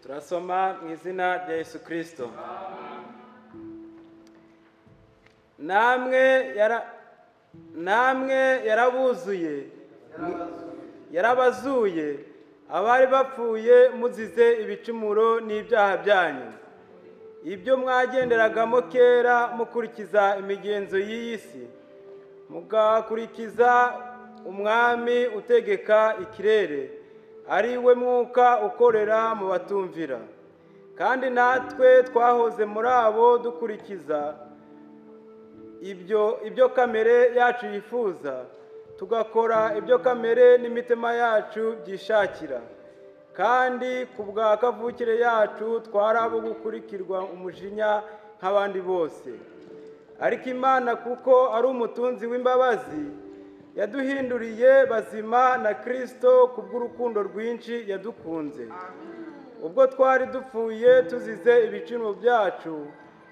Turasoma mu izina rya Yesu Kristo. namwe yarabazuye abari bapfuye muzize ibicumuro n'ibyaha byanyu, ibyo mwagenderagamo kera mukurikiza imigenzo y'iyi si, mugakurikiza umwami utegeka ikirere, ari we mwuka ukorera mu batumvira. Kandi natwe twahoze muri abo dukurikiza ibyo kamere yacu yifuza, tugakora ibyo kamere n'imitima yacu byishakira. Kandi ku bwa kavukire yacu twari abo gukurikirwa umujinya nk'abandi bose. Ariko Imana kuko ari umutunzi w'imbabazi, yaduhinduriye bazima na Kristo kubw'urukundo rwinshi yadukunze. Ubwo twari dupfuye tuzize ibicumuro byacu,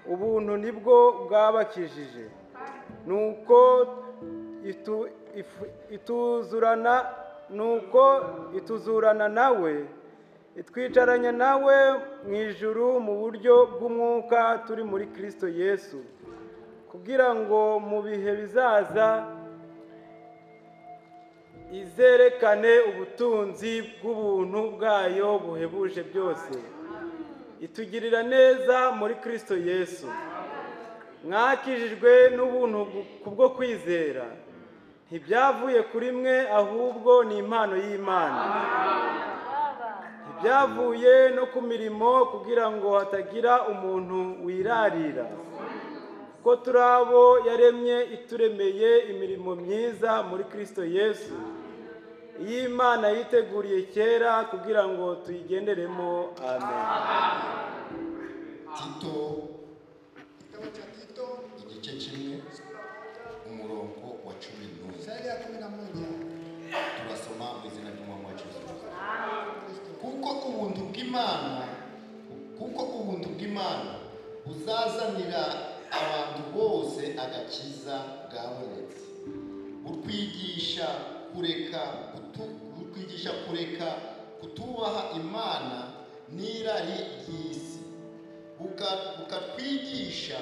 ubuntu nibwo bwabakijije. Nuko ituzurana nawe, itwicaranya nawe mu ijuru mu buryo bw'umwuka turi muri Kristo Yesu, kugira ngo mu bihe bizaza izerekane ubutunzi bw'ubuntu bwayo buhebuje byose. Itugirira neza muri Kristo Yesu. Mwakijijwe n'ubuntu kubwo kwizera, ntibyavuye kuri mwe ahubwo ni impano y'Imana. Ntibyavuye no ku mirimo kugira ngo hatagira umuntu wirarira, ko turi abo yaremye ituremeye imirimo myiza muri Kristo Yesu, iyi Imana yiteguriye kera kugira ngo tuyigenderemo. Amen. Tito, igice kimwe umurongo wa 11. Turasoma mu izina ry'Umwami wacu Yesu Kristo. Kuko ubuntu bw'Imana buzazanira abantu bose agakiza bwabonetse, utwigisha kureka kutubaha Imana n'irari ry'isi, bukatwigisha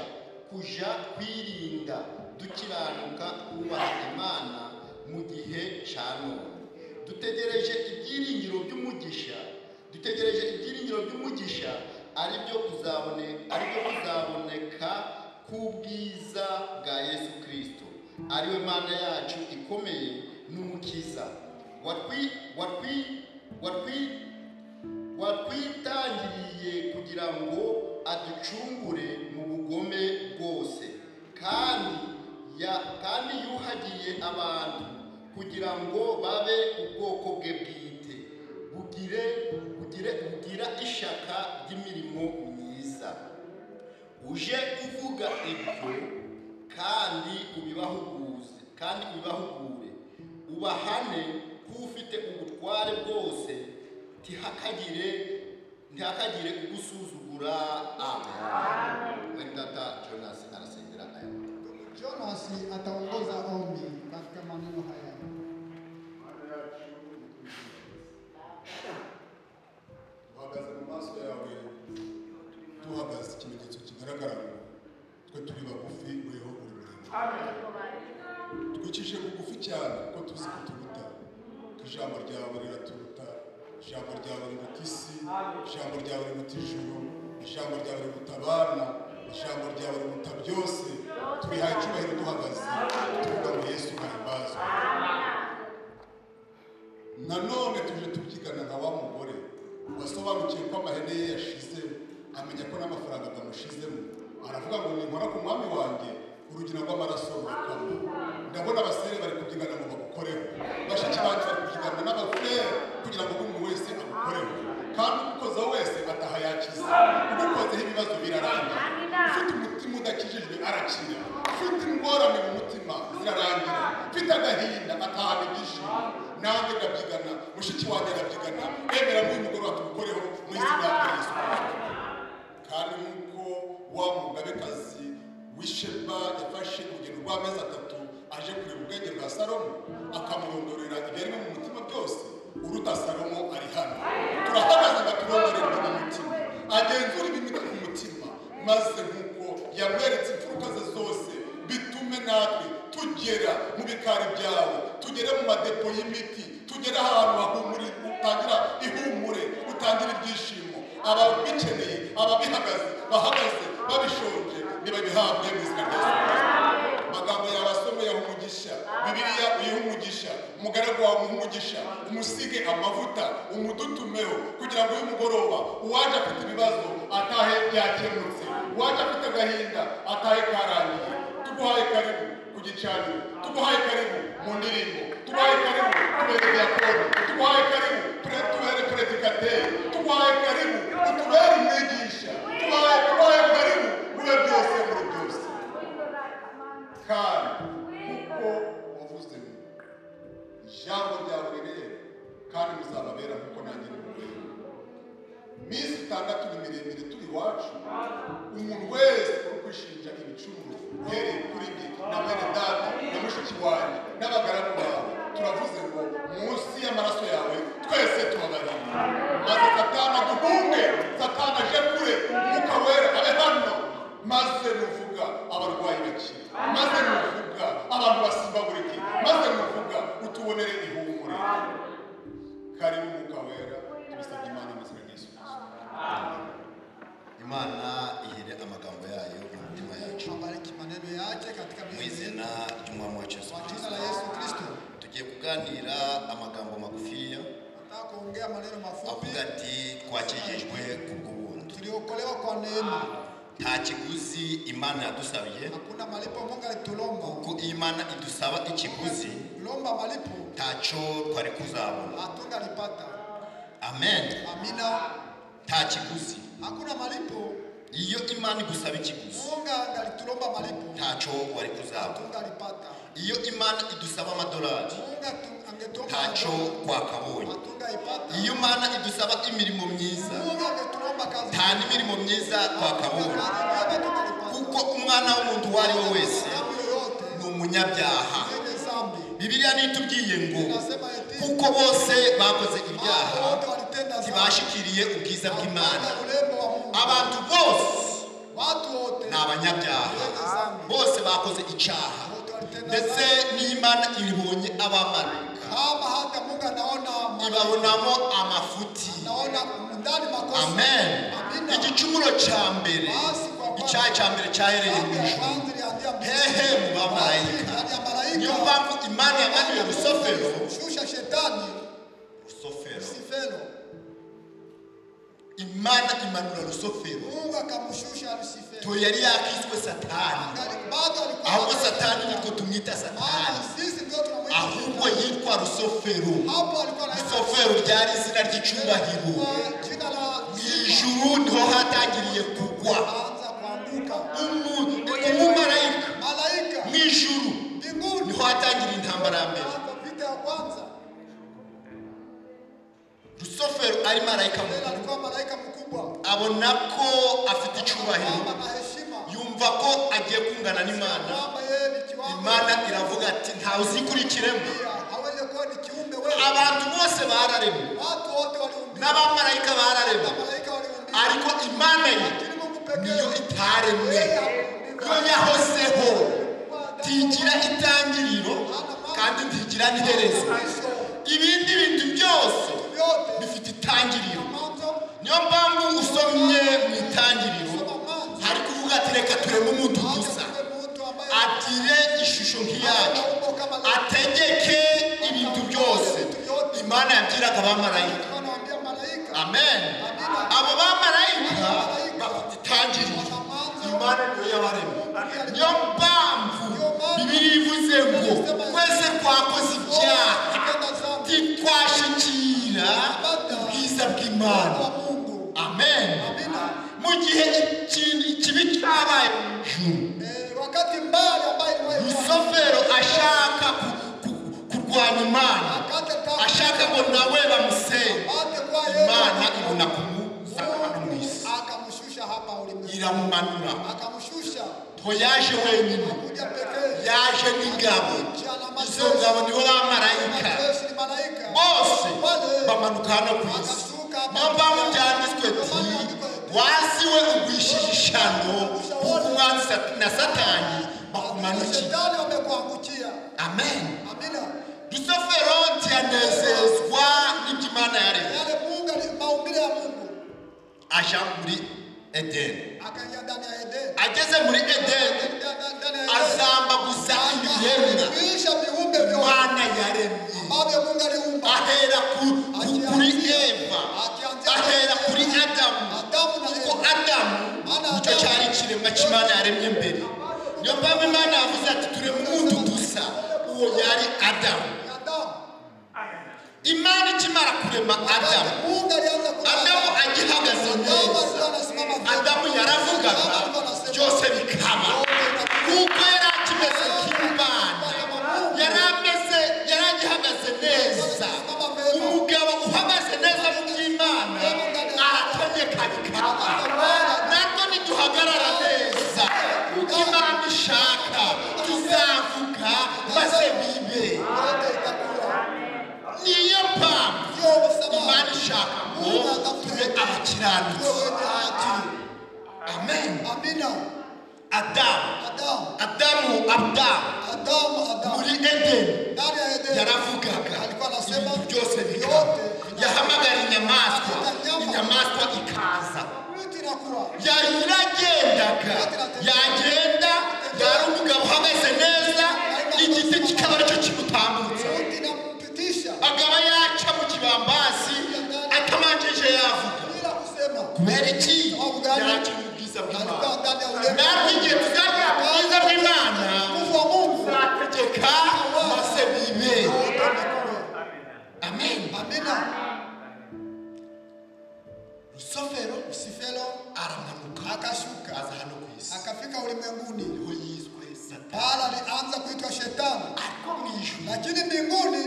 kuja kwirinda dukiranuka kubaha Imana mu gihe cya none. Dutegereje ibyiringiro by'umugisha ari byo kuzaboneka k'ubwiza bwa Yesu Kristo, ari we Mana yacu ikomeye n'umukiza, watwitangiriye kugira ngo aducungure mu bugome bwose, kandi yuhagiye abantu kugira ngo babe ubwoko bwe bwite, bugira ishaka ry'imirimo myiza. Uje uvuga ibyo kandi ubibahugure, ubahane k'ufite ubutware bwose, ntihakagire ugusuzugura. Amen. Data Jhonus anasaidia aya. Jhonus ataongoza ombi katika maneno haya. Tuhagaze mu maso yawe, tuhagaze ikimenyetso kigaragara ngo twe turi bagufi uriho uri muremure. Twicishe bugufi cyane kuko tuzi ko turuta. Ijambo ryawe riraturuta, ijambo ryawe riruta isi, ijambo ryawe riruta ijuru, ijambo ryawe riruta abana, ijambo ryawe riruta byose. Twihaye icyubahiro duhagaze, tuvuga ngo Yesu guhimbazwe. Nanone tuje tubyigana nka wa mugore wasobanukiye ko amahene ye yashize, amenya ko n'amafaranga agamushizemo, aravuga ngo ninkora ku mwami wanjye urugina rw'amaraso rukama. Ndabona abasore bari kubyigana ngo bagukoreho, bashiki banjye bari kubyigana n'abafurere kugira ngo buri muntu wese agukoreho, kandi ugukoza wese ataha yakiza, ugukozeho ibibazo birarangira. Ufite umutima udakijijwe arakira, ufite ingorane mu mutima zirarangira, ufite agahinda atahana ibyishimo. Nange ndabyigana, mushiki wanjye ndabyigana, emera muri mugore watugukoreho mu izina rya Yesu Kristo. Kandi nk'uko wa mugabekazi w'Isheba yafashe urugendo rw'amezi 3 aje kureba ubwenge bwa Salomo, akamurondorera ibyari mu mutima byose, uruta Salomo ari hano. Turahagaze ngo turondorerwe mu mutima, agenzura ibimuri ku mutima maze nk'uko yamweretse imfuruka ze zose bitume natwe tugera mu bikari byawe, tugere mu madepo y'imiti, tugere ahantu hahumurira, utangira ihumure, utangira ibyishimo. Ababikeneye, ababihagaze, bahagaze babishonje, nibabihabwe mu izina rya Yesu. Amagambo yawe asomeye umugisha, Bibiliya uyiha umugisha, umugaragu wawe umugisha, umusige amavuta, umudutumeho kugira ngo uyu mugoroba uwaje afite ibibazo atahe byakemutse, uwaje afite agahinda atahe karangiye. Tuguhaye karibu ku gicaniro, tuguhaye karibu mu ndirimbo, tuguhaye karibu tubere diakoni, tuguhaye karibu tubere predicateri, tuguhaye karibu utubere umwigisha, tuguhaye karibu ube byose muri byose. Kandi kuko wavuze ngo ijambo ryawe rirera kandi muzababera kuko nanjye nibubera. Iminsi 6 ni miremire turi iwacu, umuntu wese uri kwishinja ibicumuro uhereye kuri njye na mwene data na mushiki wanjye n'abagaragu bawe, turavuze ngo munsi y'amaraso yawe twese tubabarire. Maze Satani aduhunge, Satani aje kure, Mwuka Wera abe hano, maze nuvuga abarwayi bakire, maze nuvuga abantu basimbagurike, maze nuvuga utubonere ihumure. Karibu Mwuka Wera, tubisabye Imana mu izina rya Yesu. Imana ihere amagambo yayo mu mitima yacu. Mu izina ry'umwami wacu Yesu Kristo. Tugiye kuganira amagambo magufiya avuga ati twakijijwe kubw'ubuntu. Nta kiguzi Imana yadusabiye, kuko Imana idusaba ikiguzi ntacyo twari kuzabona. Amen. Nta kiguzi. Iyo Imana igusaba ikiguzi ntacyo wari kuzabona. Iyo Imana idusaba amadolari ntacyo twakabonye. Iyo Imana idusaba imirimo myiza nta n'imirimo myiza twakabonye, kuko umwana w'umuntu uwo ari we wese ni umunyabyaha. Bibiliya nitubwiye ngo kuko bose bakoze ibyaha ntibashikiriye ubwiza bw'Imana. Abantu bose ni abanyabyaha, bose bakoze icyaha, ndetse n'Imana ibonye abamarayika ibabonamo amafuti. Amen. Igicumuro cya mbere, icyaha cya mbere cyahereye mu ijuru, hehe mu bamarayika. Niyo mpamvu Imana yamanuye Rusofero. Imana imanura Rusofero. To yari yakiswe Satani, ahubwo Satani nitwo tumwita Satani, ahubwo yitwa Rusofero. Rusofero ryari izina ry'icyubahiro. Mu ijuru niho hatangiriye kugwa umumarayika. Mu ijuru niho hatangiriye intambara ya mbere. Rusofero ari marayika mukubwa, abona ko afite icyubahiro, yumva ko agiye kungana n'Imana. Imana iravuga ati ntawe uzikurikiremo. Abantu bose bararemwe n'abamarayika bararemwe, ariko Imana niyo itaremwe, yo yahozeho, ntigira itangiriro kandi ntigira n'iherezo. Ibindi bintu byose bifite itangiriro. Niyo mpamvu usomye mu itangiriro hari kuvuga ati reka tureme umuntu gusa, agire ishusho nk'iyacu, ategeke ibintu byose. Imana yabwiraga abamarayika. Amen. Abo bamarayika bafite itangiriro, Imana niyo yabaremye. Niyo mpamvu Bibiliya ivuze ngo twese twakoze ibyaha ntitwashikira ubwiza bw'Imana. Amen. Mu gihe ikibi cyabaye Rusofero ashaka kurwanya Imana, ashaka ngo nawe bamusenge, Imana ibona kumuzana mu isi, iramumanura. Yaje wenyine, yaje n'ingabo. Izo ngabo nibo bamarayika bose bamanuka hano ku isi. Niyo mpamvu byanditswe ati wasiwe ugwishije ishano umwanzi na satani bakumanukiye. Shetani wamekuangukia. Amen. Amina. Dusofero ntiyanezezwa n'Imana yaremye. Yale Mungu ni maumbile ya Mungu. Aja muri Eden. Akaingia ndani ya Eden. Ageze muri Eden azamba gusa ibiremwa Kuisha viumbe vyote Imana yaremye. ambavyo Mungu aliumba. Ahera kuri Eva. Ahera kuri Adamu. Kuko Adamu nicyo cyari ikiremwa cy'Imana yaremye mbere. Niyo mpamvu Imana yavuze ati tureme umuntu dusa. Uwo yari Adamu. Imana ikimara kurema Adamu, Adamu agihagaze neza. Adamu yaravugaga byose bikaba. Kuko yari akimeze nk'Imana. Yari agihagaze neza. Umugabo uhagaze neza mu by'Imana arategeka bikaba. Natwe niduhagarara neza uko Imana ishaka tuzavuga maze bibe. Niyo mpamvu Imana ishaka ngo tube abakiranutsi. Amen. Amina. Adamu muri Eden yaravugaga ibintu byose bikaba. Yahamagara inyamaswa ikaza. Yaragendaga yagenda yari umugabo uhagaze neza igiti kikaba aricyo kimutambutsa. Agaba yaca mu kibambasi atamanjeje yavuga. Kubera iki? Yarakira ubwiza bw'Imana. Natwe igihe tuzakira ubwiza bw'Imana tuzategeka maze bibe. Amen. Rusofero aramanuka akashuka aza hano ku isi. Akafika ulimwenguni. Niho yiswe Satani. Pala alianza kuitwa Shetani. Ariko mu ijuru Lakini mbinguni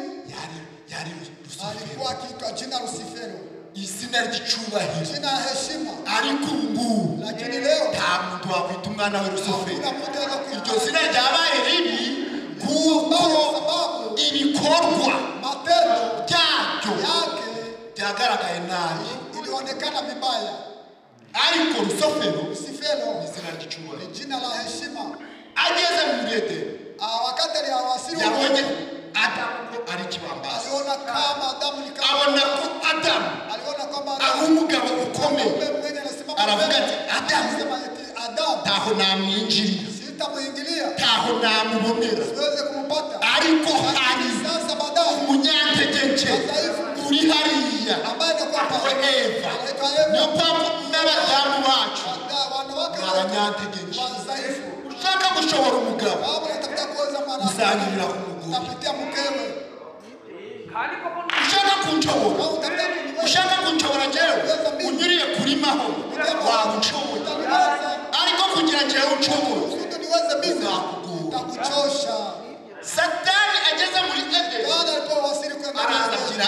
yari Rusofero. alikuwa akiitwa jina Lucifero. Izina ry'icubahiro. Jina la heshima. Ariko ubu Lakini leo nta muntu wakwita umwana we Rusofero. hakuna mtu anaweza kuitwa. Iryo zina ryabaye ribi kuko ibikorwa matendo byaryo yake byagaragaye nabi. ilionekana vibaya. Ariko Rusofero Lucifero izina ry'icubahiro. ni jina la heshima. Ageze mu Eden Wakati aliwasili yabonye Adamu ko ari kibambasi. aliona kama Adamu ni kama Abona ko Adamu aliona kwamba ari umugabo ukomeye. mwenye anasimama Aravuga ati Adamu Adamu ntaho namwinjirira, sitamuingilia, ntaho namubonera. siweze kumpata. Ariko hari Sasa baadaye umunyantege nke uri hariya ambaye anakuwa we Eva. anaitwa Eva. Niyo mpamvu n'abadamu bacu Wanawake ni abanyantege nke. wadhaifu. Ushaka gushobora umugabo Kama unatafuta kuweza mwanamke uzanyurira ku mugore. utapitia mkewe. Ushaka kunshobora, Kama unatafuta kuniweza ushaka kunshobora jewe unyuriye kuri maho wagushobora. Ariko kugira njyewe unshobora kusudi niweze mimi uzakugora. nitakuchosha. Satani ageze muri Eden Baada alipowasili kwa araza agira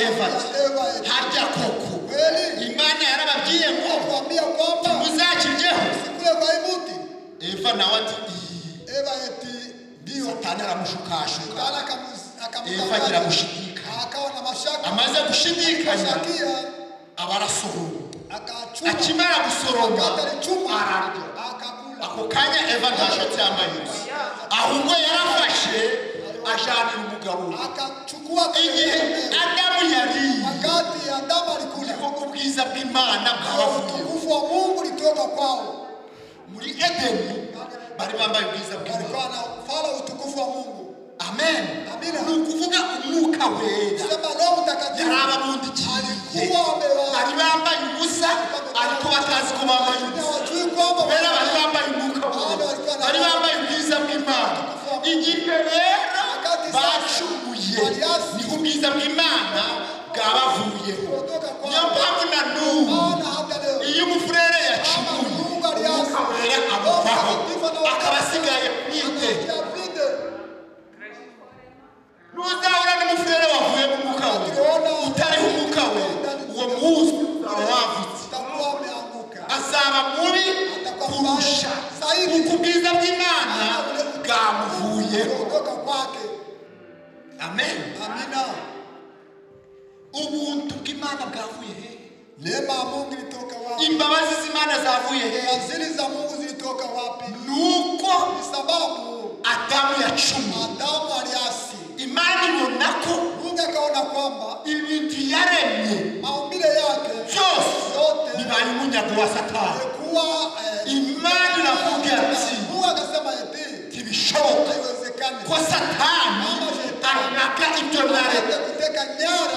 Eva ati harya koko kweli Imana yarababwiye ngo kuambia kwamba muzakiryeho. sikule kwa ibuti. Eva nawe ati Eva eti ndio. Satani aramushukashuka. Akamdanganya. Eva agira gushidikanya. Akawa na mashaka. Amaze gushidikanya Shakia aba arasoroma. akachuma. Akimara gusoroma Akachuma ararya. akakula. Ako kanya Eva ntashotse amahirwe, ahubwo yarafashe ajanira umugabo we. Akachukua Igihe Adamu yariye wakati Adamu alikula niko ubwiza bw'Imana bwabavuyeho. utukufu wa Mungu ulitoka kwao. Muri Edeni bari bambaye ubwiza Walikuwa bw'Imana. na ufala utukufu wa Mungu. Amen. Amina. Ni ukuvuga umwuka wera Sema Roho Mtakatifu yari ababundikiye. alikuwa amewaa. Bari bambaye ubusa ariko batazi ko bambaye ubusa. Hawajui kwamba Kubera bari bambaye umwuka wera, bari bambaye ubwiza bw'Imana. Igihe rero bacumuye niho ubwiza bw'Imana bwabavuyeho. Niyo mpamvu na n'ubu Maana hata leo iyo umufurere yacumuye Mungu alianza umwuka wera amuvaho akaba asigaye mwite. Ntuzahura n'umufurere wavuye mu mwuka we utariho umwuka we, uwo munsi uzaba wavutse, atakuwa ameanguka. azaba mubi kurusha kuko ubwiza bw'Imana bwamuvuyeho. Kutoka kwake. Amen. Amina. Ubuntu bw'Imana bwavuye he? Neema ya Mungu ilitoka wapi? Imbabazi z'Imana zavuye he? Fadhili za Mungu zilitoka wapi? Nuko Ni sababu Adamu yacumuye. Adamu aliasi. Imana ibona ko Mungu akaona kwamba ibintu yaremye maumbile yake byose yote bibaye umunyago wa Satani. kuwa Imana iravuga ati Mungu akasema eti tibishoboka haiwezekani ko Satani anaka ibyo naremye kuteka nyara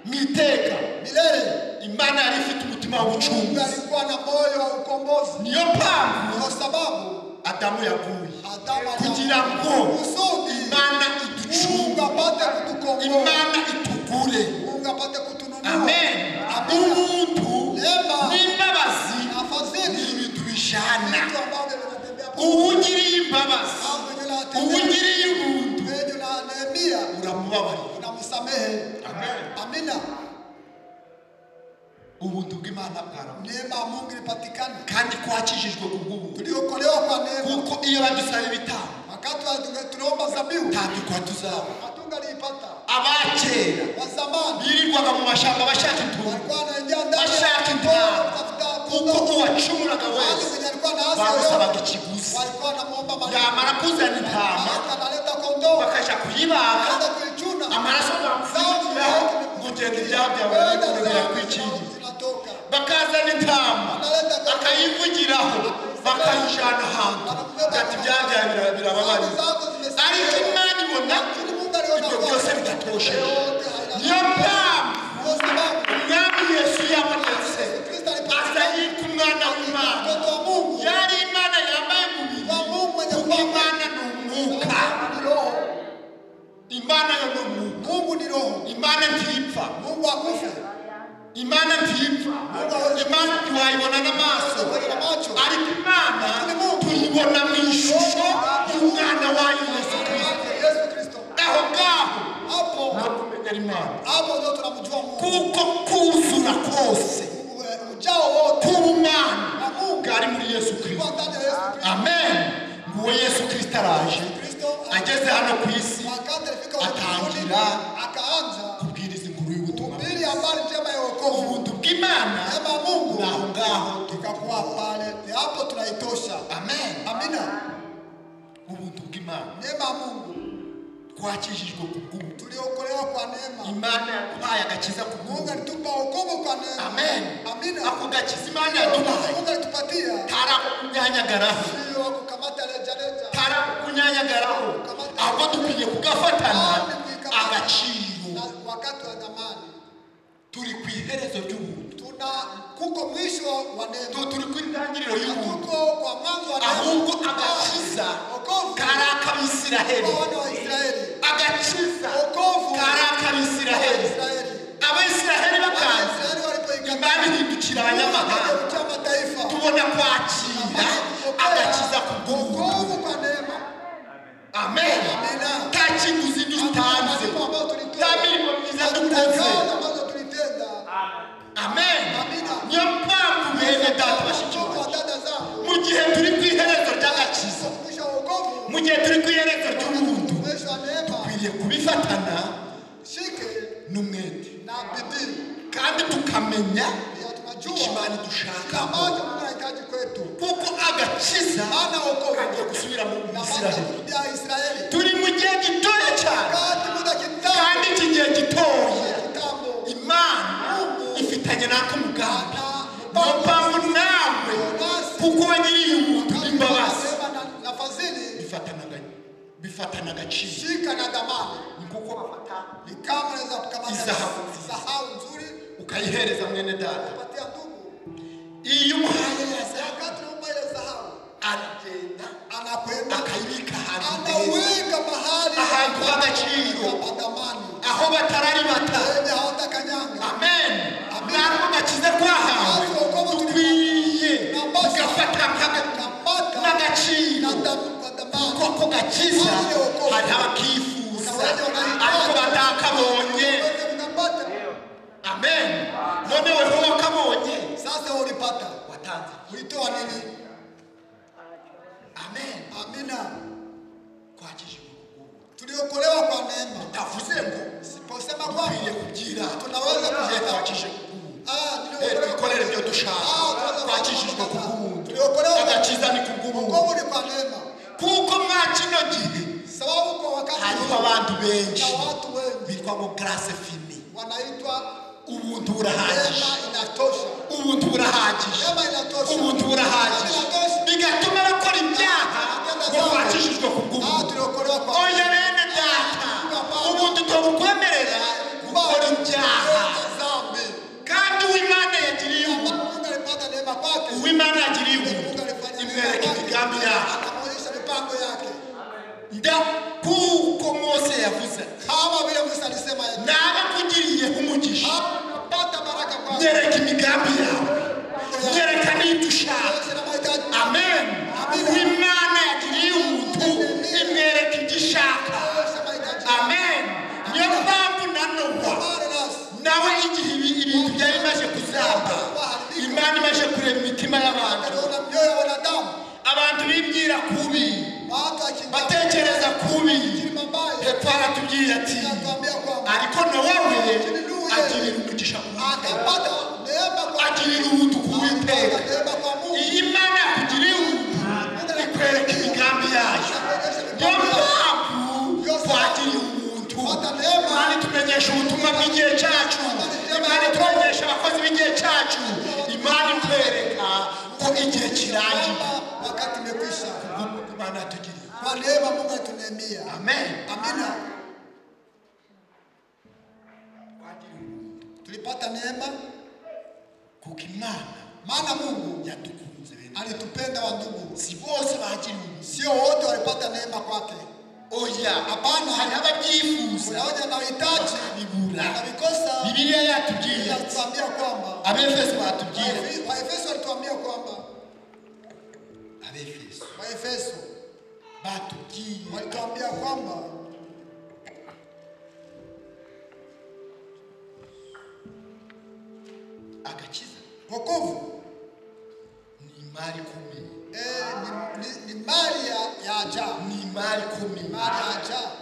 mwiteka milele. Imana yari ifite umutima Mungu w'ubucunguzi. alikuwa na moyo wa ukombozi. Niyo mpamvu Kwa sababu Adamu yaguye Adamu kugira ngo Imana iducunge, Mungu apate kutukomboa, Imana itugure. Mungu apate kutununua. Amen. Ubuntu Neema n'imbabazi na fadhili ni ibintu bijana. vitu ambavyo vinatembea pamoja. Uwugiriye imbabazi, Mambo yanatembea. uwugiriye ubuntu, Wewe na Nehemia uramubabarira. unamsamehe. Amen. Amina. Ubuntu bw'Imana bwaramu Neema ya Mungu ilipatikana. kandi kwakijijwe kubw'ubuntu, Tuliokolewa kwa neema. kuko iyo badusaba ibitambo Wakati tunaomba zabihu ntabwo twatuzaba. hatungaliipata. Abakera Wa zamani birirwaga mu mashamba bashaka intumwa, walikuwa wanaingia ndani bashaka intama, kuko uwacumuraga wese bamusabaga ikiguzi. walikuwa wanamuomba malipo. Yamara kuzana intama Analeta kondoo, bakaja kuyibaga, anaenda kuichuna. amaraso bamufunikiraho ngugenda ibyaha byawe bikurira kw'ikingi. Zinatoka. Bakazana intama akayivugiraho bakayijana ahantu ati ibyaha byawe birababarira. Ariko Imana ibona ibyo byose bidatosheje. Niyo mpamvu Umwami Yesu yabonetse aza yitwa umwana w'Imana. Yari Imana yambaye umubiri, kuko Imana ni umwuka. Imana yo ni umwuka. Mungu ni roho. Imana ntipfa. Mungu akufe. Imana ntipfa. Imana ntiwayibona n'amaso, ariko Imana tuyibona mu ishusho y'umwana wayo Yesu Kristo. Yesu Kristo. Aho ngaho Hapo nakumenya Imana, hapo ndio tunamjua Mungu. kuko kuzura kose Ujao wote k'ubumana bwari muri Yesu kwa Kristo. ndani ya Yesu Kristo. Amen. Nguwo Yesu Kristo araje, Kristo ageze hano ku isi wakati alifika atangira akaanza kubwiriza inkuru y'ubutumwa. kuhubiri habari njema ya wokovu. Ubuntu bw'Imana Neema ya Mungu ni aho ngaho tukakuwa pale. Ni hapo tunaitosha. Amen. Amina. Ubuntu bw'Imana Neema ya Mungu twakijijwe kubw'ubuntu. tuliokolewa kwa neema. Imana yaduhaye agakiza Mungu kubw'ubuntu. alitupa wokovu kwa neema. Amen. Amina. Ako gakiza Imana yaduhaye Mungu alitupatia kari ako kunyanyagaraho, sio kukamata leja. kari ako kunyanyagaraho, ahubwo dukwiye kugafatana agaciro. Na wakati wa zamani Turi ku iherezo ry'ubuntu, kuko mwisho wa neema. turi ku intangiriro y'ubuntu, Tuko kwa mwanzo wa neema. ahubwo agakiza Wokovu kari ak'Abisiraheli, kwa wana wa Israeli. agakiza Wokovu kari ak'Abisiraheli. Israeli. Abisiraheli bakaza, Israeli walipoingia Imana ihindukira abanyamahanga, kwa mataifa. tubona kwakira agakiza kubw'ubuntu. Wokovu kwa neema. Amen. Nta kiguzi dutanze, nta mirimo myiza dukoze. ambazo tulitenda. Amen. Niyo mpamvu bene data bashiki Kwa bacu, dada zangu mu gihe turi ku iherezo ry'agakiza, mwisho wa wokovu, mu gihe turi ku iherezo ry'ubuntu, mwisho wa neema, dukwiriye kubifatana shike n'umwete, na bidii. kandi tukamenya Ya tunajua icyo Imana idushakaho, ambacho Mungu anahitaji kwetu. kuko agakiza Maana wokovu kagiye gusubira mu na maana Isiraheli. kurudia Israeli. Turi mu gihe gitoya cyane, Wakati muda kitambo, kandi iki gihe gitoya kitambo, Imana ifitanye natwe umugambi. Niyo mpamvu nawe kuko wagiriye ubuntu n'imbabazi na fadhili bifatana agaciro. shika na dhamana. Ni kuko bafata Ni kama unaweza kukamata Izahabu. sahau nzuri ukayihereza mwene data. kupatia ndugu. Iyo umuhaye yaza Wakati unaomba ile sahau, aragenda anakwenda akayibika ahantu heza, anaweka mahali ahantu h'agaciro, pa dhamani. aho batarari bata. Wewe hautakanyanga. Amen. Ntabwo gakiza twahawe dukwiye kugafata n'agaciro, kuko gakiza hari abakifuza ariko batakabonye. Amen. None weho wakabonye, Sasa ulipata. watanze. Ulitoa nini? Amen. Amina. Twakijijwe kubw'ubuntu. Tuliokolewa kwa neema. Tavuze ngo Sipo dukwiye kubyira twakije twikorere ibyo dushaka twakijijwe ku bw'ubuntu agakiza ni ku bw'ubuntu kuko mwa kino gihe hariho abantu benshi bitwa ngo grâce fini ubuntu burahagije ubuntu burahagije ubuntu burahagije bigatuma bakora ibyaha ngo bakijijwe ku bw'ubuntu oya bene data ubuntu tubukwemerera gukora ibyaha kandi uw'Imana yagiriye ubuntu uw'Imana yagiriye ubuntu imwereka imigambi yacu kuko Mose yavuze nabakugiriye umugisha nyereka imigambi yawe nyereka n'ibyo ushaka amen uw'Imana yagiriye ubuntu imwereka ibyo ishaka amen niyo mpamvu na Nowa nawe igihe ibintu byari bimaze kuzamba Imana imaze kurema imitima y'abantu abantu bibwira kubi batekereza kubi hepfo aratubwiye ati ariko Nowa we agirira umugisha ku Uwiteka agirira ubuntu ku Uwiteka iyi Imana yakugiriye ubuntu ikwereka imigambi yayo niyo mpamvu twagiriye ubuntu Imana itumenyesha ubutumwa bw'igihe cyacu Imana itumenyesha abakozi b'igihe cyacu Imana ikwereka ko igihe kirangiye wakati umekwisha Imana yatugiriye kwa neema Mungu atunemia amen amina tulipata neema kuko Imana Mungu yatukunze alitupenda wa ndugu si bose bagiriye sio wote walipata neema kwake oya hapana ababyifuza unaoja na uhitaji bibura abikosa Biblia yatubwiye yatuambia kwamba Abefeso batubwiye Waefeso walituambia kwamba Waefeso batubwiye walituambia kwamba agakiza wokovu ni mali kumi ni mali ya ajabu ni mali kumi mali ya ajabu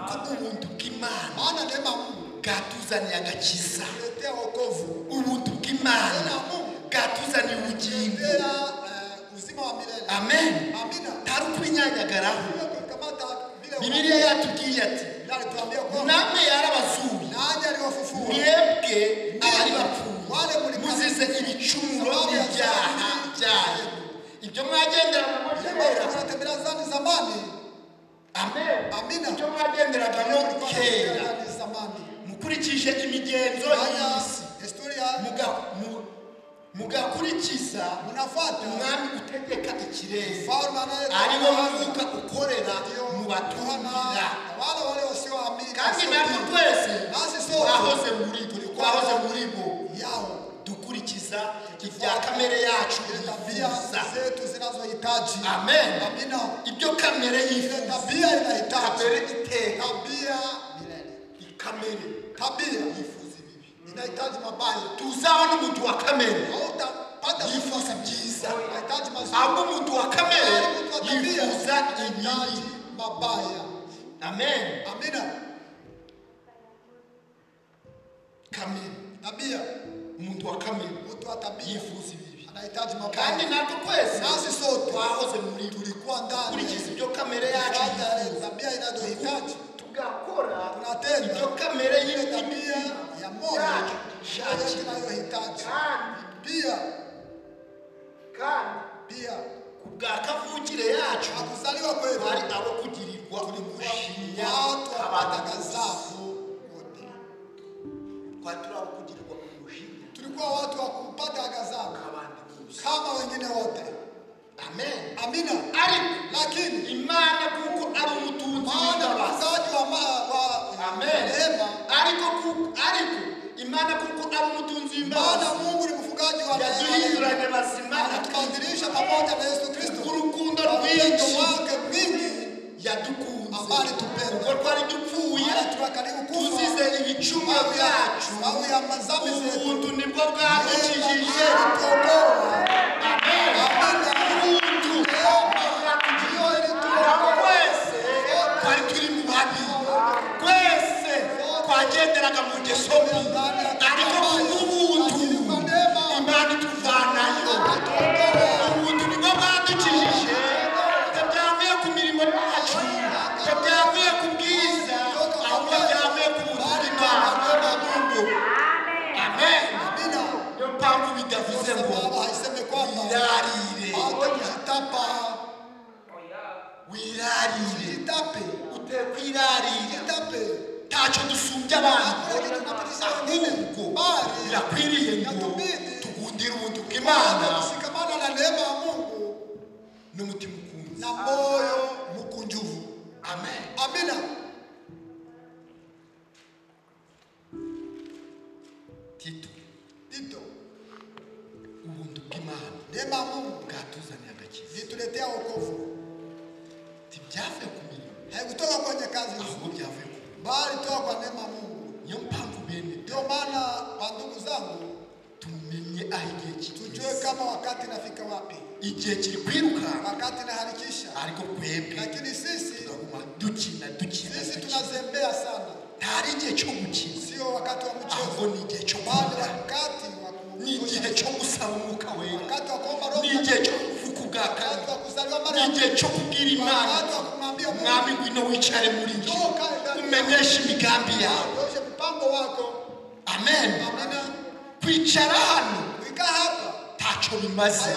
kuko ubuntu bw'Imana Mana neema Mungu gatuzaniye agakiza letea wokovu ubuntu bw'Imana gatuzaniye ubugingo uzima wa milele amen amina tarukubinyanyagaraho Biblia yatubwiye ati namwe yarabazuye nanjye ari wafufura mwebwe abari bapfuye muzize ibicumuro n'ibyaha byayo ibyo mwagendera muratembera zani zamani amen amina ibyo mwagenderaga no kera mukurikije imigenzo y'isi historia mugakurikiza munafata umwami utegeka ikirere ariwo mwuka ukorera mu batumira wale wasioamini kandi natwe twese twahoze muri bo yawo dukurikiza ibya kamere yacu tabia zetu zinazohitaji amen amina ibyo kamere yifuza tabia inahitaji tabia milele kamere tabia yifuza bibi inahitaji mabaya tuzabona umuntu wa kamere hautapata yifuza byiza inahitaji mazuri abo umuntu wa kamere yifuza ibibi mabaya amen amina kamere tabia umuntu wa kamere umuntu wa tabia yifuza ibibi anahitaji mabaya kandi natwe twese nasi sote twahoze muri tulikuwa ndani kurikiza ibyo kamere yacu tabia inayohitaji tugakora tunatenda ibyo kamere y'ile tabia ya moyo yacu inayohitaji pia kubwakavukire yacu akuzaliwa kwetu ari abo kugirirwa tulimushinya abatagazafu wote kwa turabo kugirirwa kumushinya tulikuwa watu wa kupata gazafu kama wengine wote amen amina ari lakini imana kuko ari umutunzi w'abazaji wa amen ariko imana kuko ari umutunzi w'Imana Mungu ni mfugaji wa yaduhinduranye bazima atukadirisha pamoja na Yesu Kristo urukundo rwinshi wake mwingi yadukunze amali tupenda ubwo twari dupfuye turakaribu tuzize ibicumuro byacu au ya mazambi zetu ubuntu nibwo bwadukijije amen ubuntu twese twari turi mu babi twese yagenderaga mu ngeso mbi ariko kubw'ubuntu imana ituvanayo ubuntu nibwo bwadukijije byavuye ku mirimo yacu byavuye ku bwiza ahubwo byavuye ku buntu bw'Imana. Amen. Niyo mpamvu bidavuze ngo wirarire utekwirarira ntacyo dusumbya abantu ahubwo birakwiriye ngo tugundire ubuntu bw'Imana n'umutima ukunze na moyo mukunjuvu. Amen. Amina. Tito ubuntu bw'Imana neema Mungu bwatuzaniye agakiza nituletea wokovu tibyavuye ku mirimo haikutoka kwenye kazi ahubwo byavuye bali toka kwa neema Mungu. Niyo mpamvu bene ndio maana bandugu zangu tumenye aho igihe tujue kama wakati nafika wapi. Igihe kiri kwiruka wakati naharikisha ariko kwebwe lakini sisi dukina sisi tunazembea sana. Ntari igihe cyo gukina sio wakati wa mchezo ahubwo ni igihe cyo wakati ni igihe cyo gusaba umwuka wera wakati wa kuomba roho ni igihe cyo kuvuga ubwaka ni igihe cyo kubwira Imana mwami ngwino wicare muri njye umenyeshe imigambi yawe mpango wako. Amen. Amina. Kwicara hano wika hapa tacho bimaze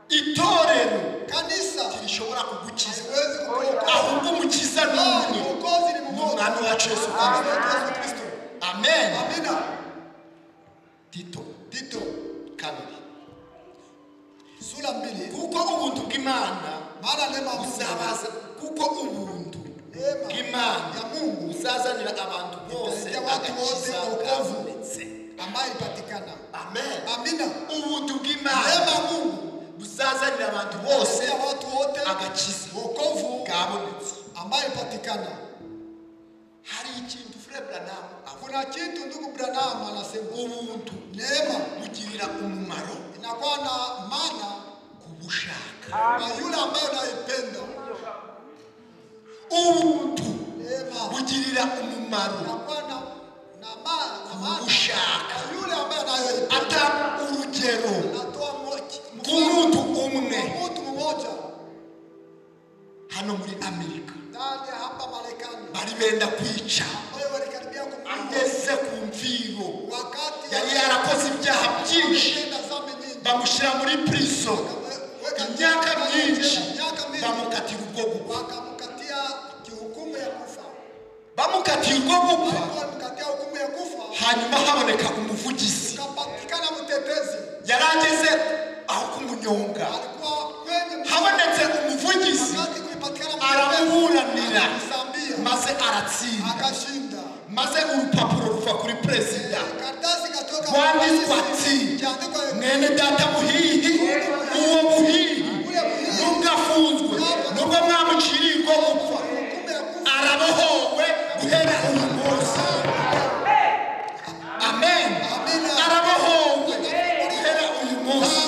itorero kanisa kirishobora kugukiza ahubwo umukiza n'umwe n'umwami wacu Yesu Kristo. Amen. Amina. Tito kabiri sura 2 kuko ubuntu bw'Imana mara neema buzabaza kuko ubuntu bw'Imana ya Mungu uzazanira abantu bose agakiza kavunitse ambaye ipatikana. Amen. Amina. Ubuntu bw'Imana neema Mungu buzazanira abantu bose watu wote agakiza wokovu kabonetse ambaye ipatikana. Hari ikintu Frere Branham akuna kitu ndugu Branham anasema ubuntu neema bugirira umumaro inakuwa na maana kubushaka na yule ambaye anayependa. Ubuntu neema bugirira umumaro inakuwa na maana kubushaka yule ambaye anayependa. Ata urugero natoa umuntu umwe umuntu mmoja hano muri Amerika ndani hapa Marekani bari benda kwica ageze ku mviro wakati yari yarakoze ibyaha byinshi bamushyira muri prison imyaka myinshi bamukatira ubwo gupfa bakamukatia hukumu ya kufa bamukatira ubwo gupfa bamukatira hukumu ya kufa. Hanyuma haboneka umuvugizi kapatikana mutetezi yarageze aho kumunyonga habonetse umuvugizi aramuburanira maze aratsinda akashinda maze urupapuro ruva kuri perezida rwanditswe ati mwene data muhihi uwo muhihi nubwo afunzwe nubwo mwamuciriye ubwo gupfa arabohowe guhera uyu munsi. Amen. Arabohowe guhera uyu munsi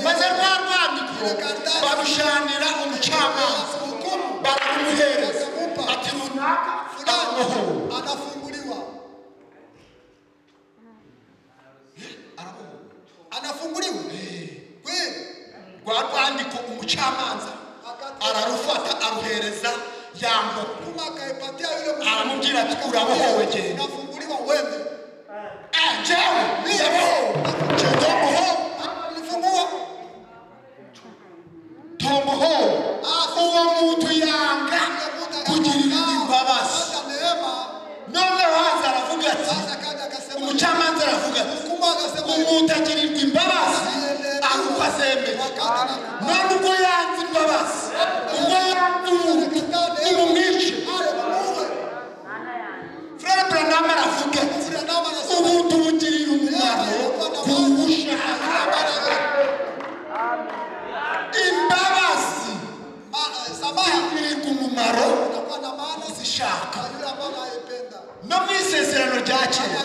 maze rwa rwandiko barushanira umucamanza baramuhereza ati runaka anafunguliwa anafunguliwa kweli rwa rwandiko umucamanza ararufata aruhereza yambo kumakayipatia yule aramubwira ati urabohowe genda afunguliwa wende jewe niyabohowe tombohowe uwo muntu yanga kugirira imbabazi none waza aravuga ati umucamanza aravuga ati umuntu agirirwa imbabazi ahubwo azemera none ubwo yanze imbabazi ubwo yanze umuntu nimumwice. Frere Branham aravuga ati umuntu bugirira umumaro kuwushaka imbabazi zigirirwa umumaro uzishaka. No mu isezerano rya kera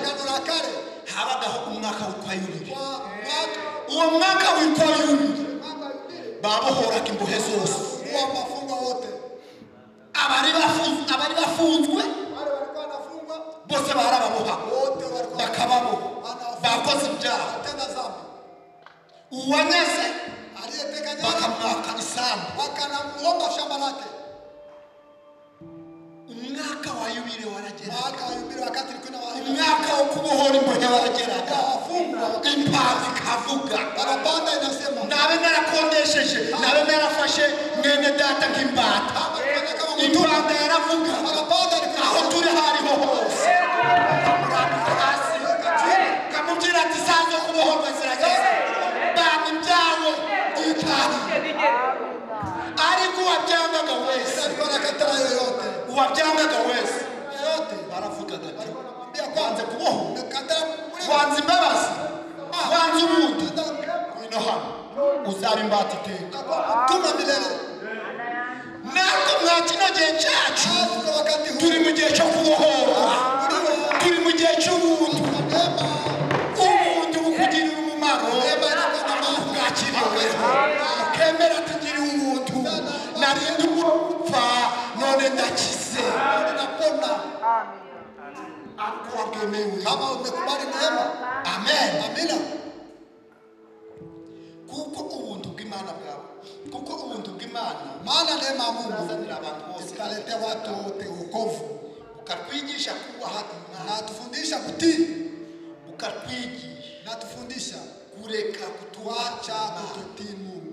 habagaho umwaka witwa yubile. Uwo mwaka witwa yubile babohoraga imbohe zose abari bafunzwe bose barababoha bakababoha bakoze ibyaha uwanyaze bakamwaka isambu wakanamuomba shamba lake. umwaka wa yubile waragera Mwaka wa yubile wakati ilikuwa umwaka wo kubohora imbohe warageraga impamvu ikavuga barabanda inasema nabe narakondesheje nabe narafashe mwene data nk'imbata impamvu yaravuga aho turi hariho hose kamubwira ati sanze kubohorwa ziragera banga ibyawe by'itaha ariko uwabyangaga wese uwabyangaga wese baravugaga ati kwanze kuboho kwanze imbabazi kwanze ubundi wino hano uzaba imbata iteka tuma milele nako mwakino gihe cyacu turi mu gihe cyo kubohora turi mu gihe cy'ubuntu ubuntu bukugirira umumaro bwakiriwe ukemera tugire ubuntu narinde upfa none ndakize ariko wabwemewe kama umekubali neema. amen Amina. kuko ubuntu bw'Imana bwawe kuko ubuntu bw'Imana Maana neema ya Mungu azanira abantu bose ikalete watu wote wokovu, ukatwigisha kubaha Imana na tufundisha kutii, ukatwigisha na tufundisha kureka kuacha kutotii Mungu,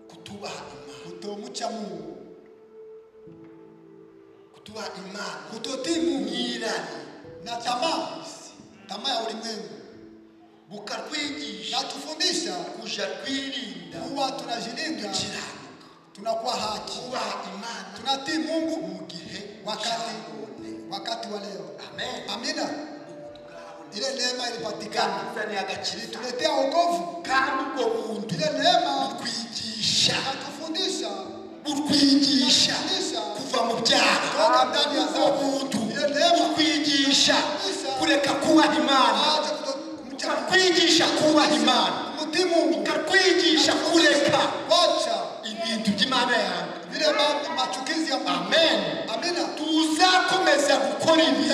kutubaha Imana kutomcha Mungu, kutubaha Imana kutotii Mungu nyirari na tamaa ya ulimwengu. bukatwigisha Na tufundisha kuja kwirinda kuwa tunajilinda, gukiranuka tunakuwa haki, kubaha Imana tunatii Mungu mu gihe wakati wa leo. amen Amina. Ile neema ilipatikana kandi agakiri tuletea wokovu, kandi ubwo buntu ile neema kwigisha atufundisha butwigisha kuva mu byaha toka ndani ya ubuntu butwigisha kureka kubaha Imana kwigisha kubaha Imana mutii Mungu, kwigisha kureka wacha ibintu by'Imana yawe vile machukizi ya Mungu. amen Amina. tuzakomeza gukora ibibi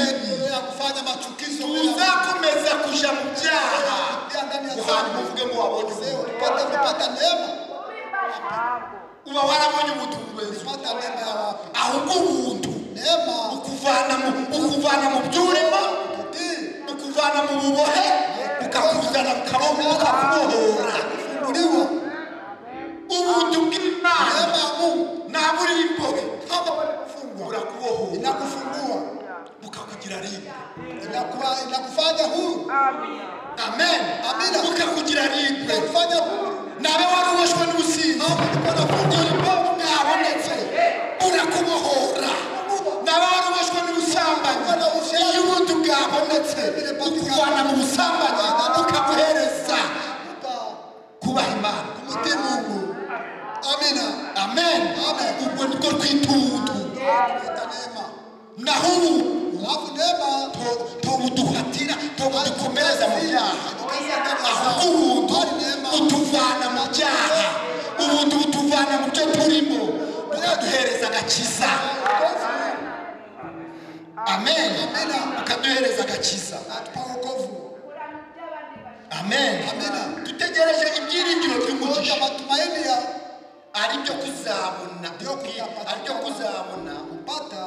Ya kufanya machukizo, tuzakomeza kuja mu byaha ndani ya uhari muvuge ngo wabonye leo tupata neema, uba warabonye ubuntu bw'Imana tupata neema ya wapi? ahubwo ubuntu Neema ukuvana mu byurimo ukuvana mu bubohe ukakuzana ukakubohora uliwa ubuntu bw'Imana neema ya Mungu ntabwo uri imbohe kama kufungwa urakubohora inakufungua, ukakugira rimwe inakufanya huru. amen Amina. ukakugira rimwe Inakufanya huru. nabe waruboshwe n'ubusinzi ubwo bwabonetse urakubohora nabe waruboshwe n'ubusambanyi iyo ubuntu bwabonetse ukuvana mu busambanyi ukaguhereza kubaha Imana Mutii Mungu. Amina. amen ubwo nibwo twita ubuntu Tunaita neema. naho ubu Alafu neema tubuduhatira tubudukomereza mu byaha ahubwo ubuntu butuvana mu byaha ubuntu butuvana mu byo turimo bukaduhereza agakiza amen bukaduhereza agakiza atupa wokovu. amen dutegereje ibyiringiro by'umugisha Matumaini ya ari byo kuzabona ari byo kuzabona kupata,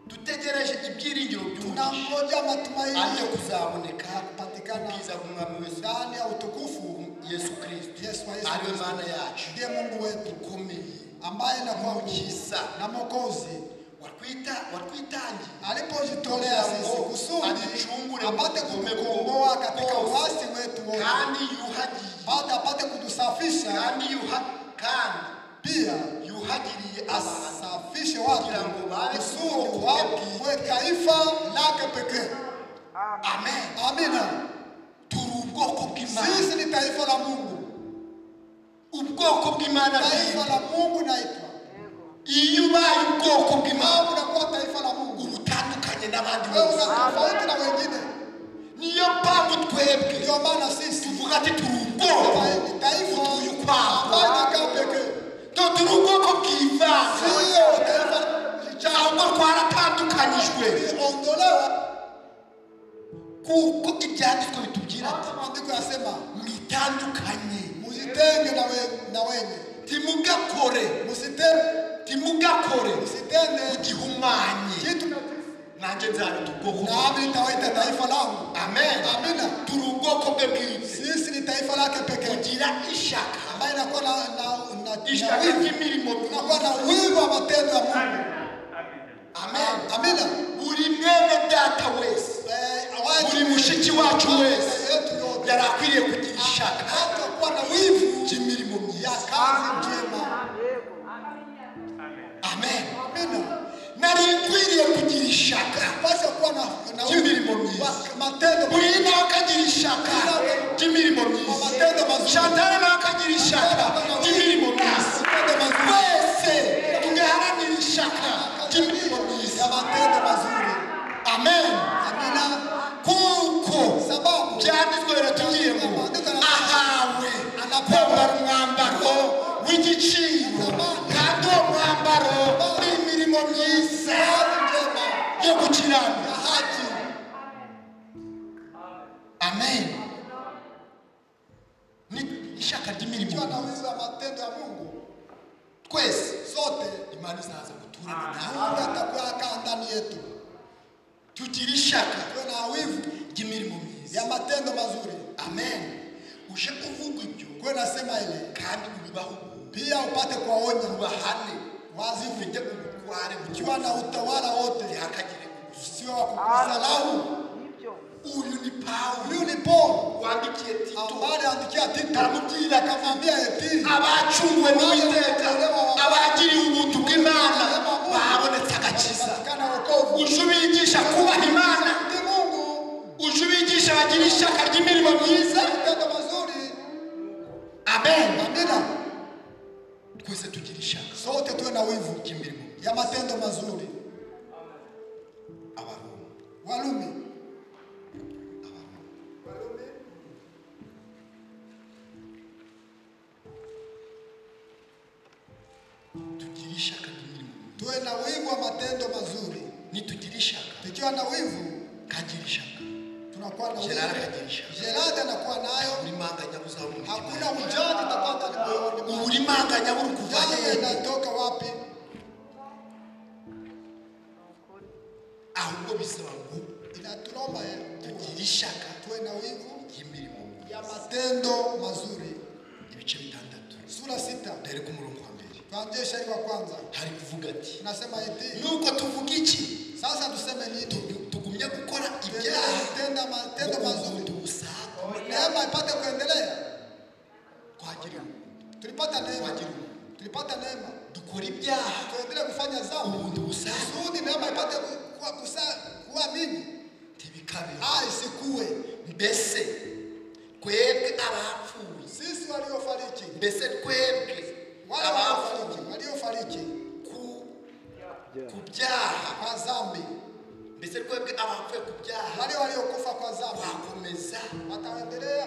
dutegereje ibyiringiro by'umugisha tunangoja matumaini ari byo kuzaboneka kupatikana ubwiza bw'umwami wese ndani ya utukufu Yesu Kristo Yesu ariwe Mana yacu ndiye Mungu wetu ukomeye ambaye anakuwa umukiza na Mwokozi watwitangiye alipojitolea sisi kusudi apate kutukomboa katika uasi wetu wote, kandi yuhagiye baada apate kutusafisha, kandi pia yuhagiriye asafishe watu kugira ngo babe kusudi wawe taifa lake pekee. amen Amina. turi ubwoko bw'Imana Sisi ni taifa la Mungu. ubwoko bw'Imana Taifa la Mungu naitwa. iyo ubaye ubwoko bw'Imana Unakuwa taifa la Mungu. utandukanye n'abandi Wewe bose una tofauti na wengine. niyo mpamvu twebwe Ndio maana sisi tuvuga ati turi ubwoko ni taifa utuye ukwako ambayo inakaa pekee. turi ubwoko bw'ivanze Sio taifa ahubwo twaratandukanyijwe kuko ibyanditswe bitubwira ati maandiko yasema mwitandukanye mujitenge na wenye timugakore musitende igihumanye kitu nanjye nzabita ubwoko nami nitawaita taifa langu. amen Amina. turi ubwoko bwe bwite Sisi ni taifa lake pekee kugira ishaka ambaye inakuwa na ishaka ry'imirimo inakuwa na wivu wa matendo ya Mungu. amen Amina. buri mwene data wese buri mushiki wacu wese yari akwiriye kugira ishaka kuwa na wivu ry'imirimo myiza ya kazi njema. amen Amina. nari nkwiriye kugira ishaka Basi kuwa na ry'imirimo myiza matendo buri nawe akagira ishaka ry'imirimo myiza matendo mazuri. Chantal nawe akagira ishaka ry'imirimo myiza wese tugaharanira ishaka ry'imirimo myiza ya matendo mazuri. amen Amina. kuko Sababu byanditswe biratubwiye ngo ahawe kwambara umwambaro w'igiciro kandi uwo mwambaro w'imirimo myiza yo gukiranuka amen ni ishaka ry'imirimo tukiwa na wivu wa matendo ya Mungu twese sote imana izaza guturana nawe Mungu atakuwa akaa ndani yetu. tugira ishaka Tuwe na wivu ry'imirimo myiza ya matendo mazuri. amen uje kuvuga ibyo Kwa nasema ile kandi ubibaho pia upate kuwaonya ubahane wazi ufite ubutware ukiwa na utawala wote ntihakagire sio wa kukusalau. uyu ni Pawulo Huyu ni Paul wandikiye Tito ambaye andikia Tito aramubwira akamwambia eti abacunguwe n'Uwiteka abagiriye ubuntu bw'Imana babonetse agakiza kana wokovu uje ubigisha kubaha Imana ni Mungu uje ubigisha bagira ishaka ry'imirimo myiza matendo mazuri. amen Amina. twese tugira ishaka Sote tuwe na wivu ry'imirimo ya matendo mazuri. Abaroma Walumi tugira ishaka ry'imirimo tuwe na wivu wa matendo mazuri. nitugira ishaka Tukiwa na wivu kagira ishaka tunakuwa na Gerard wivu. akagira ishaka Gerard anakuwa nayo. uri manganya buzaho mu mutima Hakuna ujanja utapata ni moyoni mwako. uri manganya buri kuva Ujanja hehe inatoka wapi? ahubwo bisaba ngo Inatuomba tugira ishaka tuwe na wivu ry'imirimo ya matendo mazuri. ibice bitandatu Sura 6 dore ku murongo wa mbere tuanzie shairi wa kwanza. hari kuvuga ati Tunasema eti nuko tuvuga iki sasa tuseme nini? tugumye gukora ibyaha Tenda matendo mazuri. tubusaga Neema ipate kuendelea. twagira Tulipata neema. Tulipata neema. dukora ibyaha Tuendelee kufanya dhambi. ubundi busaga Kusudi neema ipate kuwa mingi. ntibikabe Isikuwe. mbese twebwe abapfuye Sisi waliofariki. mbese twebwe Wale waliofariki ku byaha kwa dhambi. mbese twebwe abapfuye ku byaha Wale waliokufa kwa dhambi bakomeza wataendelea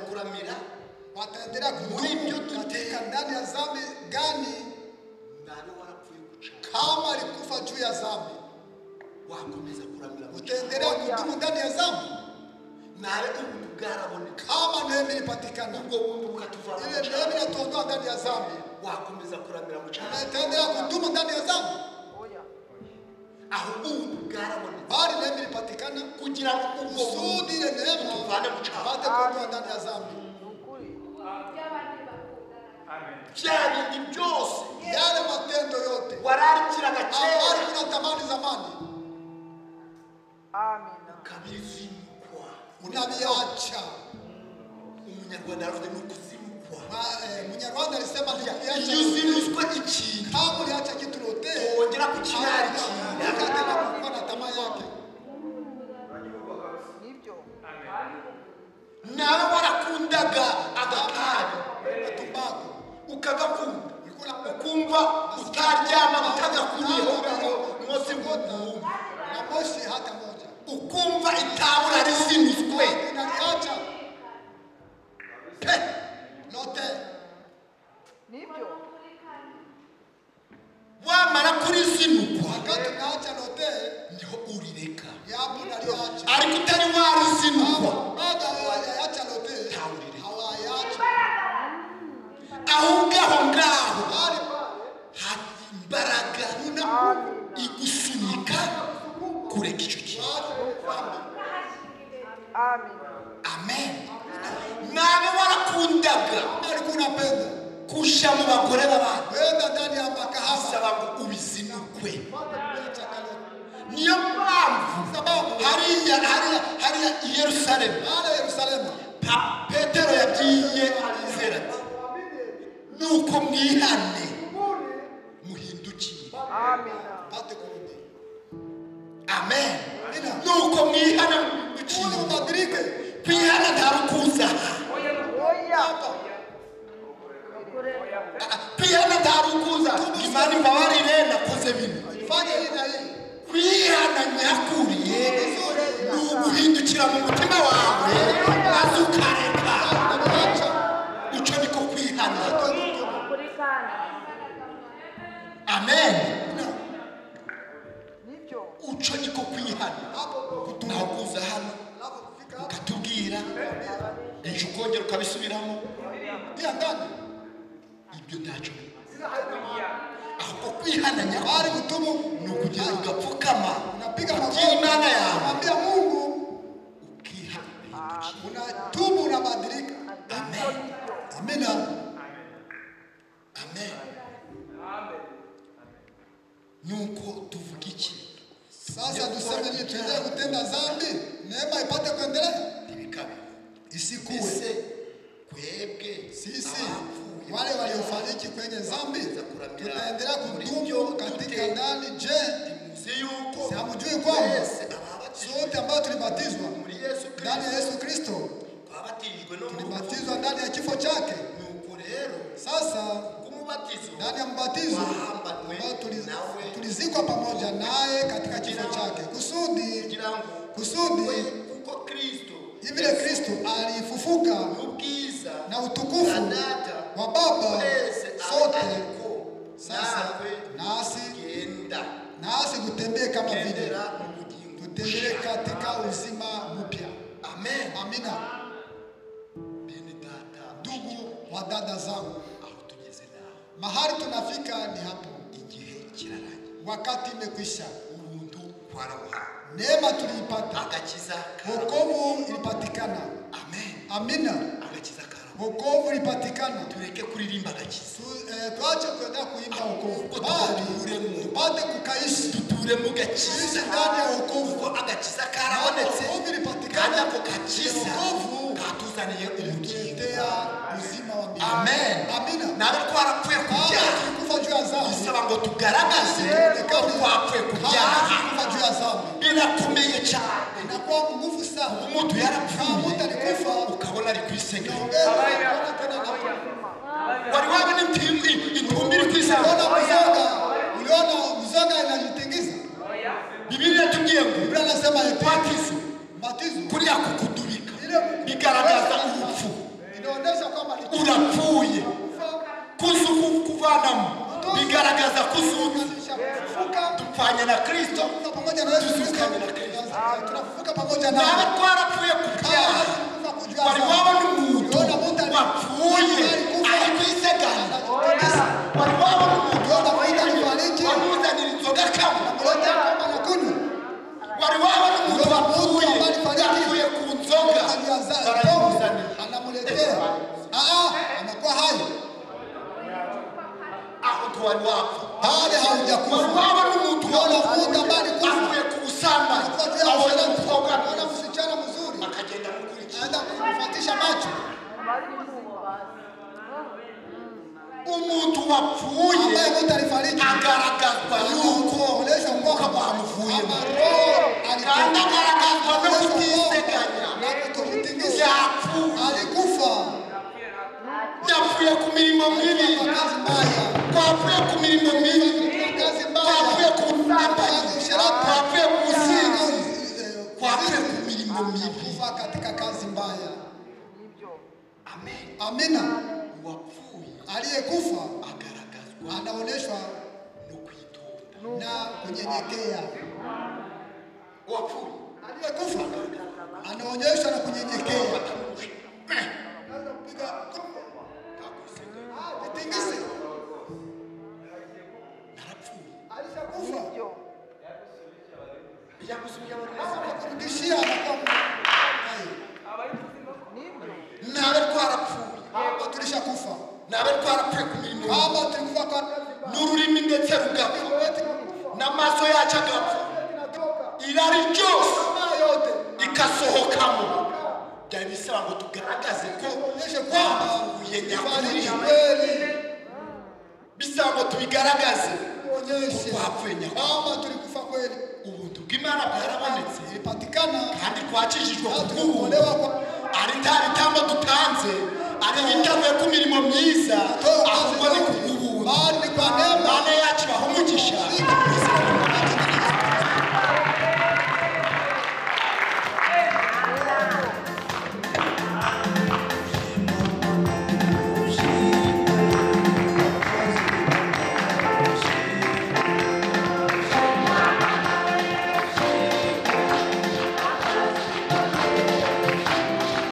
kuramira wataendelea muri ibyo kudumu katika duteka ndani ya dhambi gani? nawe warapfuye guca Kama alikufa juu ya dhambi wakomeza kuramira mu utaendelea kudumu ndani ya dhambi. nawe ubuntu bwaraboneka Kama neema ilipatikana, ubwo buntu bukatuvana ile neema inatuondoa ndani ya dhambi, wakomeza kuramira mu cyaha utaendelea kudumu ndani ya dhambi. ahubwo ubuntu bwaraboneka Bali neema ilipatikana kugira ngo ubwo kusudi ile neema tuvane mu cyaha ipate kuondoa ndani ya dhambi. bya bindi byose Yale matendo yote wararikiraga kera ambayo unatamani zamani ukabizinukwa unaviacha. umunyarwanda yaravuze ni ukuzimukwa Munyarwanda alisema ni iyo kuviacha. uzinuzwe ikintu Kama uliacha kitu lote wongera kukirarikira ukatenda kuwa na tamaa yake. nawe warakundaga agatabi Tumbaku ukagakunda ukumva utaryama utagakuriyeho mwose bw'umuntu na moshi hata moja ukumva itabura rizinuzwe unaliacha pe lote. uzinukwa wakati unaacha lote niho urireka yapo naliacha ariko utari warizinukwa bado hawajaacha lote hawaacha ahubwo aho ngaho hari imbaraga igusunika kureka icyo kintu. Amen. Nawe warakundaga ariko unapenda kusha mu bagore b'abantu wenda ndani ya makahaba saba ngo ubizinukwe. Niyo mpamvu hariya i Yerusalemu Petero yagiye arizera ati nuko mwihane muhindukire. Amen. Nuko mwihane muhindukire. Kwihana ntarukuza. Kwihana ntarukuza. Imana imbabarire nakoze bino. fanya hii na hii Kwihana nyakuriye nuguhindukira mu mutima wawe maze ukareka. Uco niko kwihana. Amen. Uco niko kwihana. Nakuza hano ukatubwira ejo ukongera ukabisubiramo ibyo ntacyo. Ahubwo kwihana nyakuri gutuma ni ukugenda ugapfukama unapiga Imana yawe unamwambia Mungu ukihana unatubu unabadilika. Amen. Amina. Amen. Nuko tuvuga iki? Sasa tuseme ni tuendelee kutenda dhambi neema ipate kuendelea Ibikabe isikuwe kwebwe sisi wale waliofariki kwenye dhambi tutaendelea kudumu katika ndani. Je, hamjui kwamba sote ambao tulibatizwa ndani ya Yesu Kristo tulibatizwa ndani ya kifo chake? Sasa ndani ya mbatizo ambao tulizikwa pamoja naye katika kifo chake kusudi vile Kristo alifufuka na utukufu wa Baba sote sasa nasi kutembea kama vile tutembee katika uzima mpya. Amen. Amina. Ndugu wa dada zangu, mahali tunafika ni hapo. Wakati imekwisha. Neema tuliipata, wokovu ilipatikana. Amina. Wokovu ilipatikana. Tureke kuririmba agakiza. Tuache kwenda kuimba wokovu, bali tupate kukaishi tuture mu gakiza ndani ya wokovu. Agakiza karabonetse wokovu ilipatikana, ako gakiza katuzaniye ubugingo uzima wa milele. Amen. Amina. Nawe twarapfuye kubyaha kufa juu ya dhambi bisaba ngo tugaragaze ko twapfuye kubyaha. Kufa juu ya dhambi birakomeye cyane, inakuwa nguvu sana. Umuntu yarapfuye mtu alikufa ukabona ari kwisega. Wali wabona intumbi iri kwisega. Uliona mzoga inajitingiza. Biblia yatubwiye ngo Biblia inasema batizo kuriya kukudubika bigaragaza urupfu. Inaonyesha kwamba urapfuye. Kuvanamo bigaragaza kuzuka. Dupfanye na Kristo pamoja na Yesu Kristo. Tunafufuka pamoja naye. Nawe twarapfuye kubyaha. Wali wabona umuntu wapfuye ari kwisegana. Wali wabona umuntu wamuzanira inzoga kamwe. Wali wabona umuntu wapfuye ku nzoga anamuletea. Anakuwa hai. Aho tuwali wapfu. Hali haujakufa. Wali wabona umuntu wapfuye avuye ku busamba. Awona mkoga na msichana mzuri. Akagenda mukurikiza. Aenda kufuatisha macho. Umuntu wapfuye agaragazwa yuko ngoka bamuvuye kandi agaragazwa no kutiseganya. Alikufa. Yapfuye ku mirimo mibi. Yapfuye ku mirimo mibi. Yapfuye ku busambanyi. Yapfuye ku businzi. Yapfuye ku mirimo mibi. Kufa katika kazi mbaya. Amen. Amina. Wapfuye aliyekufa agaragazwa anaonyeshwa no kwitonda na kunyenyekea. Wapfuye Aliyekufa anaonyesha na kunyenyekea. Tingise. Alishakufa. Kurudishia nabe twarapfuye tulishakufa. nabe twarapfuye ku mirimo Kama tulikufa kwa n'ururimi ndetse rugapfa n'amaso yacu agapfa irari ryose ikasohokamo byari bisaba ngo tugaragaze ko twapfuye nyakuri bisaba ngo tubigaragaze onyeshe twapfuye nyakuri kama tulikufa kweli. ubuntu bw'Imana bwarabonetse Ilipatikana kandi twakijijwe ku bw'ubu kuolewa kwa ari ntari tambo dutanze ari bitavuye ku mirimo myiza